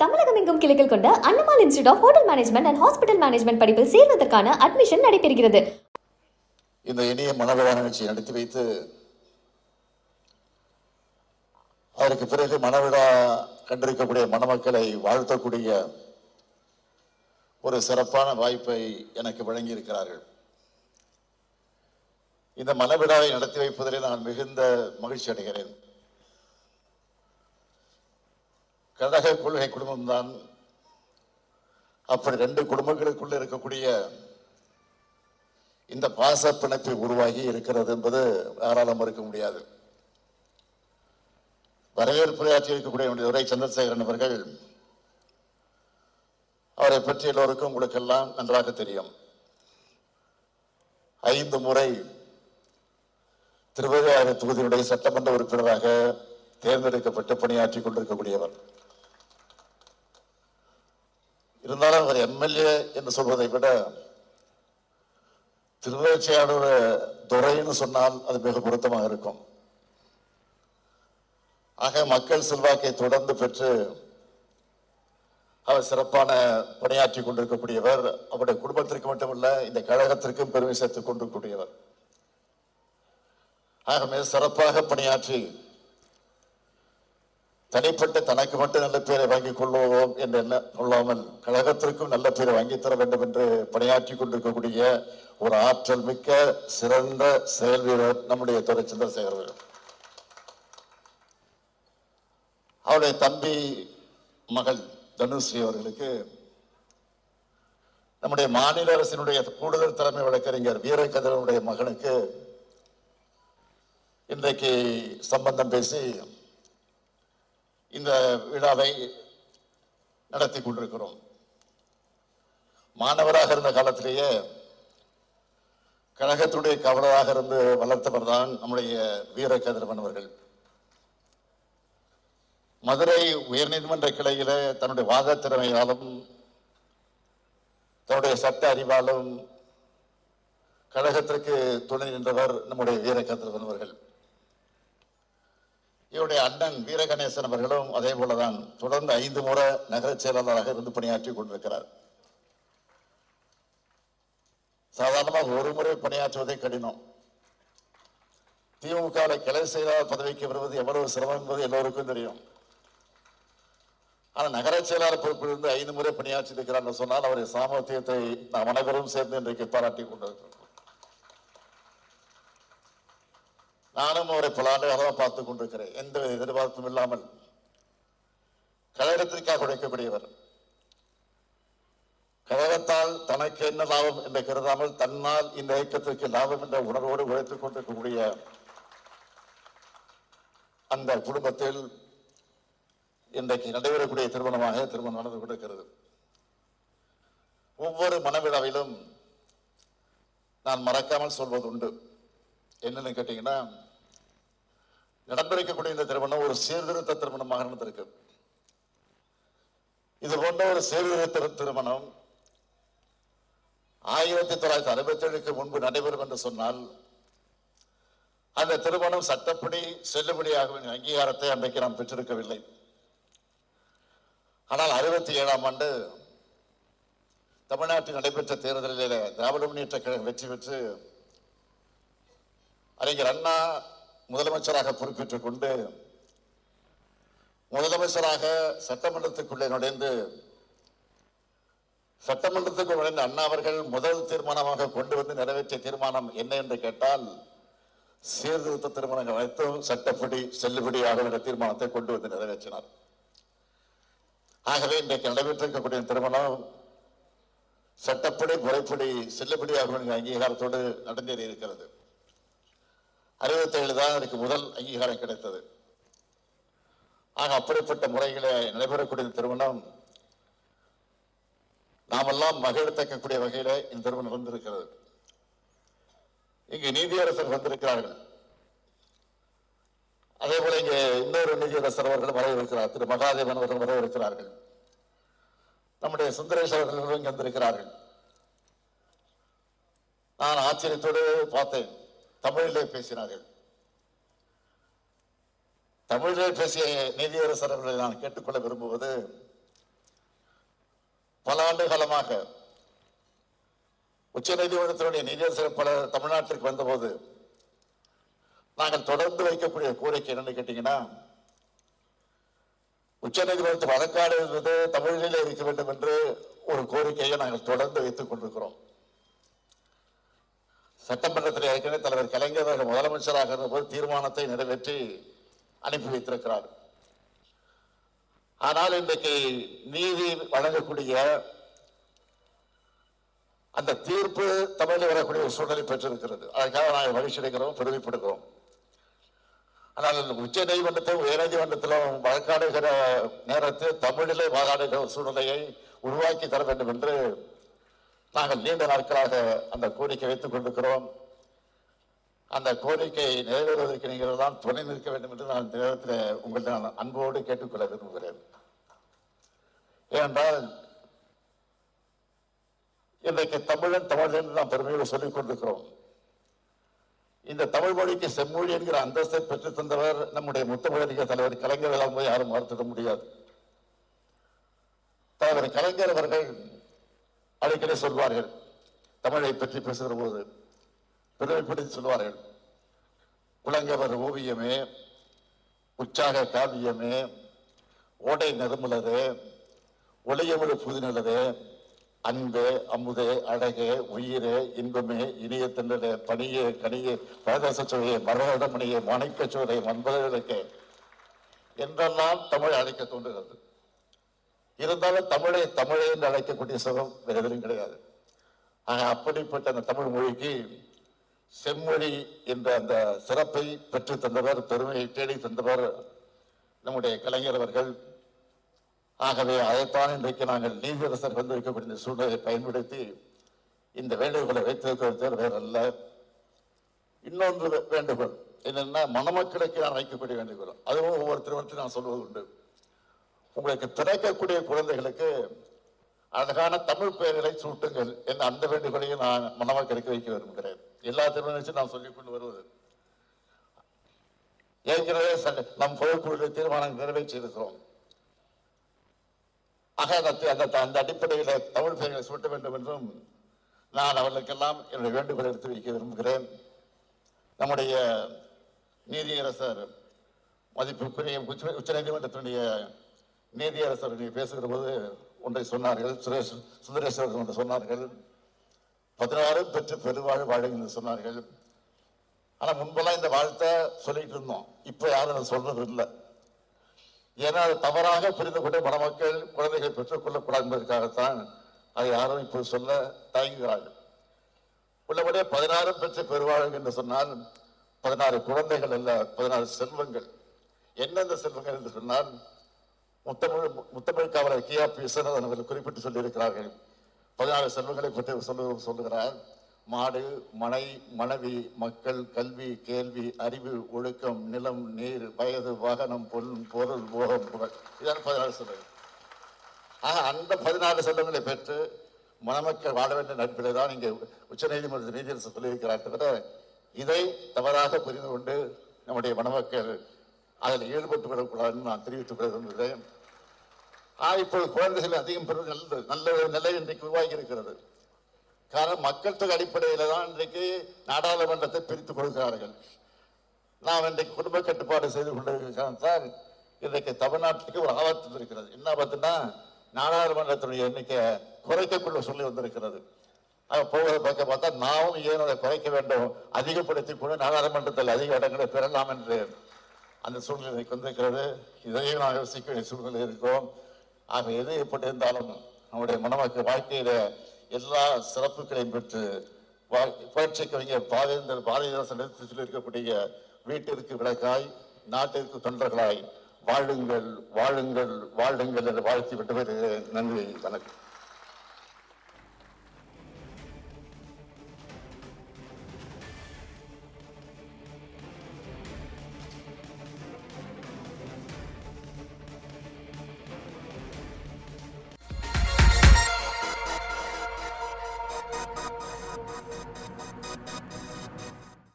தமிழகம் எங்கும் கிளைகள் கொண்ட Annamalai institute of hotel management and hospital management படிப்பில் சேர்வதற்கான அட்மிஷன் நடைபெறுகிறது. இந்த இனிய மனவிழா நிகழ்ச்சியை நடத்தி வைத்து அதற்கு பிறகு மனவிழா கண்டிருக்கக்கூடிய மணமக்களை வாழ்த்தக்கூடிய ஒரு சிறப்பான வாய்ப்பை எனக்கு வழங்கி இருக்கிறார்கள். இந்த மனவிழாவை நடத்தி வைப்பதில் நான் மிகுந்த மகிழ்ச்சி அடைகிறேன். கழக கொள்கை குடும்பம்தான் அப்படி ரெண்டு குடும்பங்களுக்குள்ள இருக்கக்கூடிய இந்த பாச பிணைப்பு உருவாகி இருக்கிறது என்பது யாராலும் மறுக்க முடியாது. வரவேற்புரையாற்றி இருக்கக்கூடிய உரை சந்திரசேகரன் அவர்கள், அவரை பற்றி எல்லோருக்கும் உங்களுக்கெல்லாம் நன்றாக தெரியும். 5 முறை திருவள்ளுவர் தொகுதியுடைய சட்டமன்ற உறுப்பினராக தேர்ந்தெடுக்கப்பட்டு பணியாற்றி கொண்டிருக்கக்கூடியவர். இருந்தாலும் அவர் எம்எல்ஏ என்று சொல்வதை விட திருவள்ளுவர் துறைன்னு சொன்னால் அது மிக பொருத்தமாக இருக்கும். ஆக மக்கள் செல்வாக்கை தொடர்ந்து பெற்று அவர் சிறப்பான பணியாற்றி கொண்டிருக்கக்கூடியவர். அவருடைய குடும்பத்திற்கு மட்டுமல்ல, இந்த கழகத்திற்கும் பெருமை சேர்த்துக் கொண்டிருக்கக்கூடியவர். ஆக மிக சிறப்பாக பணியாற்றி தனிப்பட்ட தனக்கு மட்டும் நல்ல பேரை வாங்கிக் கொள்வோம் என்று என்ன கொள்ளாமல் கழகத்திற்கும் நல்ல பேரை வாங்கித்தர வேண்டும் என்று பணியாற்றி கொண்டிருக்கக்கூடிய ஒரு ஆற்றல் மிக்க சிறந்த செயல் வீரர் நம்முடைய துரை சந்திரசேகர். அவருடைய தம்பி மகள் தனுஸ்ரீ அவர்களுக்கு நம்முடைய மாநில அரசினுடைய கூடுதல் தலைமை வழக்கறிஞர் வீரகதிரனுடைய மகனுக்கு இன்றைக்கு சம்பந்தம் பேசி இந்த விழாவை நடத்தி கொண்டிருக்கிறோம். மாணவராக இருந்த காலத்திலேயே கழகத்துடைய கவலராக இருந்து வளர்த்தவர் தான் நம்முடைய வீரகதிரவன் அவர்கள். மதுரை உயர்நீதிமன்ற கிளையில தன்னுடைய வாத திறமையாலும் தன்னுடைய சட்ட அறிவாலும் கழகத்திற்கு துணை நின்றவர் நம்முடைய வீரகதிரவன் அவர்கள். இவருடைய அண்ணன் வீரகணேசன் அவர்களும் அதே போலதான் தொடர்ந்து 5 முறை நகர செயலாளராக இருந்து பணியாற்றி கொண்டிருக்கிறார். சாதாரணமாக ஒரு முறை பணியாற்றுவதே கடினம். திமுக கிளை செயலாளர் பதவிக்கு வருவது எவ்வளவு சிரமம் என்பது எல்லோருக்கும் தெரியும். ஆனால் நகர செயலாளர் பொறுப்பிலிருந்து 5 முறை பணியாற்றி இருக்கிறார் என்று சொன்னால் அவருடைய சாமர்த்தியத்தை நாம் அனைவரும் சேர்ந்து இன்றைக்கு பாராட்டி கொண்டிருக்கிறோம். நானும் அவரை பல ஆண்டுகளாக பார்த்துக் கொண்டிருக்கிறேன். எந்த எதிர்பார்ப்பும் இல்லாமல் கழகத்திற்காக உழைக்கக்கூடியவர். கழகத்தால் தனக்கு என்ன லாபம் என்று கருதாமல் தன்னால் இந்த இயக்கத்திற்கு லாபம் என்ற உணர்வோடு உழைத்துக் கொண்டிருக்கக்கூடிய அந்த குடும்பத்தில் இன்றைக்கு நடைபெறக்கூடிய திருமணம் நடந்து கொண்டிருக்கிறது. ஒவ்வொரு மனவிழாவிலும் நான் மறக்காமல் சொல்வது உண்டு. என்னன்னு கேட்டீங்கன்னா, நடந்திருக்கக்கூடிய இந்த திருமணம் ஒரு சீர்திருத்த திருமணமாக நடந்திருக்கு. இது போன்ற ஒரு சீர்திருத்த திருமணம் 1967க்கு முன்பு நடைபெறும் என்று சொன்னால் அந்த திருமணம் சட்டப்படி செல்லுபடியாக அங்கீகாரத்தை அன்றைக்கு நாம் பெற்றிருக்கவில்லை. ஆனால் 67ஆம் ஆண்டு தமிழ்நாட்டில் நடைபெற்ற தேர்தலில் திராவிட முன்னேற்ற கழகம் வெற்றி பெற்று அறிஞர் அண்ணா முதலமைச்சராக பொறுப்பேற்றுக் கொண்டு முதலமைச்சராக சட்டமன்றத்துக்குள்ளே நுழைந்து அண்ணா அவர்கள் முதல் தீர்மானமாக கொண்டு வந்து நிறைவேற்றிய தீர்மானம் என்ன என்று கேட்டால், சீர்திருத்த திருமணங்கள் அனைத்தும் சட்டப்படி செல்லுபடியாக என்ற தீர்மானத்தை கொண்டு வந்து நிறைவேற்றினார். ஆகவே இன்றைக்கு நடைபெற்றிருக்கக்கூடிய திருமணம் சட்டப்படி முறைப்படி செல்லுபடியாக அங்கீகாரத்தோடு நடந்தேறி இருக்கிறது. 67 தான் அதற்கு முதல் அங்கீகாரம் கிடைத்தது. ஆக அப்படிப்பட்ட முறைகளை நடைபெறக்கூடிய திருமணம் நாமெல்லாம் மகிழத்தக்கக்கூடிய வகையில இந்த திருமணம் வந்திருக்கிறது. இங்கு நீதியரசர் வந்திருக்கிறார்கள். அதே போல இங்கே இன்னொரு நீதியரசர் அவர்கள் வரவிருக்கிறார். திரு மகாதேவன் அவர்கள் வரவிருக்கிறார்கள். நம்முடைய சுந்தரேஷ் அவர்கள் இங்கே வந்திருக்கிறார்கள். நான் ஆச்சரியத்தோடு பார்த்தேன். தமிழிலே பேசினார்கள். தமிழிலே பேசிய நீதியரசர் அவர்களை நான் கேட்டுக்கொள்ள விரும்புவது, பல ஆண்டு காலமாக உச்ச நீதிமன்றத்தினுடைய நீதியரசர் பலர் தமிழ்நாட்டிற்கு வந்தபோது நாங்கள் தொடர்ந்து வைக்கக்கூடிய கோரிக்கை என்னன்னு கேட்டீங்கன்னா, உச்ச நீதிமன்றத்தில் வழக்காடு என்பது தமிழிலே இருக்க வேண்டும் என்று ஒரு கோரிக்கையை நாங்கள் தொடர்ந்து வைத்துக் கொண்டிருக்கிறோம். சட்டமன்றத்தில் ஏற்கனவே தலைவர் கலைஞர் அவர்கள் முதலமைச்சராக இருந்தபோது தீர்மானத்தை நிறைவேற்றி அனுப்பி வைத்திருக்கிறார். ஆனால் இன்றைக்கு நீதி வழங்கக்கூடிய அந்த தீர்ப்பு தமிழில் வரக்கூடிய ஒரு சூழ்நிலை பெற்றிருக்கிறது. அதற்காக நாங்கள் மகிழ்ச்சி அடைகிறோம், பெருமைப்படுகிறோம். ஆனால் உச்ச நீதிமன்றத்திலும் உயர் நீதிமன்றத்திலும் வழக்காடுகிற நேரத்தில் தமிழிலே வாதாடுகிற ஒரு சூழ்நிலையை உருவாக்கி தர வேண்டும் என்று நாங்கள் நீண்ட நாட்களாக அந்த கோரிக்கை வைத்துக் கொண்டிருக்கிறோம். அந்த கோரிக்கை நிறைவேறுவதற்கு நீங்கள் தான் துணை நிற்க வேண்டும் என்று நான் நேரத்தில் உங்கள்கிட்ட நான் அன்போடு கேட்டுக்கொள்ள விரும்புகிறேன். ஏனென்றால் இன்றைக்கு தமிழன் தமிழ் என்று நாம் பெருமையோடு சொல்லிக் கொண்டிருக்கிறோம். இந்த தமிழ் மொழிக்கு செம்மொழி என்கிற அந்தஸ்தை பெற்றுத் தந்தவர் நம்முடைய முத்தமிழறிஞர் தலைவர் கலைஞர் போய் யாரும் மறுத்திட முடியாது. தலைவர் கலைஞர் அவர்கள் அடிக்கடி சொல்வார்கள், தமிழை பற்றி பேசுகிற போது பெருமைப்படுத்தி சொல்வார்கள், புலங்கவர் ஓவியமே, உற்சாக காவியமே, ஓடை நறுமலரே, ஒளியமிழு புதுநிலவே, அன்பே அமுதே அழகே உயிரே இன்பமே இனிய திண்டலே பணியே கனியே பரதசச்சுவையே மரகதமணியே மாணிக்கச்சுவதை மன்பதற்கே என்றெல்லாம் தமிழ் அழைக்க தோன்றுகிறது. இருந்தாலும் தமிழை தமிழை என்று அழைக்கக்கூடிய சுகம் வேறு எதிலும் கிடையாது. அப்படிப்பட்ட அந்த தமிழ் மொழிக்கு செம்மொழி என்ற அந்த சிறப்பை பெற்று தந்தவர், பெருமையை தேடி தந்தவர் நம்முடைய கலைஞர் அவர்கள். ஆகவே அதைத்தான் இன்றைக்கு நாங்கள் நீதியரசர் வந்திருக்கக்கூடிய இந்த சூழ்நிலையை பயன்படுத்தி இந்த வேண்டுகோளை வைத்திருக்கிறது வேறல்ல. இன்னொன்று வேண்டுகோள் என்னன்னா, மணமக்களுக்கு நான் வைக்கக்கூடிய வேண்டுகோள், அதுவும் ஒவ்வொரு திருமணத்தையும் நான் சொல்வது உண்டு. உங்களுக்கு பிறக்கக்கூடிய குழந்தைகளுக்கு அழகான தமிழ் பெயர்களை சூட்டுங்கள் என்ற அந்த வேண்டுகோளையும் நான் மணமக்களுக்கு வைக்க விரும்புகிறேன். எல்லா திருமணத்தையும் நான் சொல்லிக் கொண்டு வருவது. ஏற்கனவே நம் பொதுக்குழு தீர்மானம் நிறைவேற்றி இருக்கிறோம். ஆக அந்த அடிப்படையில் தமிழ் பெயர்களை சூட்ட வேண்டும் என்றும் நான் அவர்களுக்கெல்லாம் என்னுடைய வேண்டுகோளை எடுத்து வைக்க விரும்புகிறேன். நம்முடைய நீதியரசர் மதிப்புக்குரிய உச்ச நீதிமன்றத்தினுடைய நீதியரசர் பேசுகிற போது ஒன்றை சொன்னார்கள், சுந்தரேஸ்வரர் ஒன்று சொன்னார்கள், 16 பெற்று பெருவாழ் வாழுங்க என்று சொன்னார்கள். ஆனால் முன்பெல்லாம் இந்த வாழ்த்தை சொல்லிட்டு இருந்தோம், இப்போ யாரும் சொல்றது இல்லை. ஏன்னா அது தவறாக புரிந்து கொண்டு மணமக்கள் குழந்தைகள் பெற்றுக்கொள்ளக்கூடாது என்பதற்காகத்தான் அதை யாரும் இப்போ சொல்ல தயங்குகிறார்கள். உள்ளபடியே 16 பெற்று பெருவாழ்வு என்று சொன்னால் 16 குழந்தைகள் அல்ல, 16 செல்வங்கள். எந்தெந்த செல்வங்கள் என்று சொன்னால், முத்தமிழ் காவலர் கியா.பி. விஸ்வநாதன் அவர்கள் குறிப்பிட்டு சொல்லியிருக்கிறார்கள். 14 செல்வங்களை பற்றி சொல்லுகிறார். மாடு, மனை, மனைவி, மக்கள், கல்வி, கேள்வி, அறிவு, ஒழுக்கம், நிலம், நீர், வயது, வாகனம், பொருள், போகம், புகழ். இதான் 14 செல்வங்கள். அந்த 14 செல்வங்களை பெற்று மணமக்கள் வாழ வேண்டிய நட்பிலே தான் இங்கே உச்ச நீதிமன்ற நீதியரசர் சொல்லியிருக்கிறார். தவிர இதை தவறாக புரிந்து கொண்டு நம்முடைய மணமக்கள் அதில் ஈடுபட்டு விடக்கூடாதுன்னு நான் தெரிவித்துக் கொள்ள விரும்புகிறேன். இப்போது குழந்தைகள் அதிகம் பெறுவது நல்ல நிலை இன்றைக்கு உருவாகி இருக்கிறது. காரணம், மக்கள் தொகை அடிப்படையில் தான் இன்றைக்கு நாடாளுமன்றத்தை பிரித்துக் கொடுக்கிறார்கள். நாம் இன்றைக்கு குடும்ப கட்டுப்பாடு செய்து கொண்டிருக்கிறால் இன்றைக்கு தமிழ்நாட்டுக்கு ஒரு ஆபத்து இருக்கிறது. என்ன ஆபத்துன்னா, நாடாளுமன்றத்தினுடைய எண்ணிக்கை குறைக்கக்குள்ள சொல்லி வந்திருக்கிறது. போவதை பார்க்க பார்த்தா நாமும் ஏன் அதை குறைக்க வேண்டும், அதிகப்படுத்தி கொண்டு நாடாளுமன்றத்தில் அதிக இடங்களை பெறலாம் என்று அந்த சூழ்நிலை வந்திருக்கிறது. இதையும் நாங்கள் யோசிக்க வேண்டிய சூழ்நிலை இருக்கிறோம். ஆக எது எப்படி இருந்தாலும் நம்முடைய மணமக்கள் வாழ்க்கையில எல்லா சிறப்புகளையும் பெற்று புரட்சி கவிஞர் பாரதிதாசன் எடுத்து சொல்லியிருக்கக்கூடிய வீட்டிற்கு விளக்காய் நாட்டிற்கு தொண்டர்களாய் வாழுங்கள் வாழுங்கள் வாழுங்கள் என்று வாழ்த்தி விட்டு வருகிறேன். நன்றி, வணக்கம்.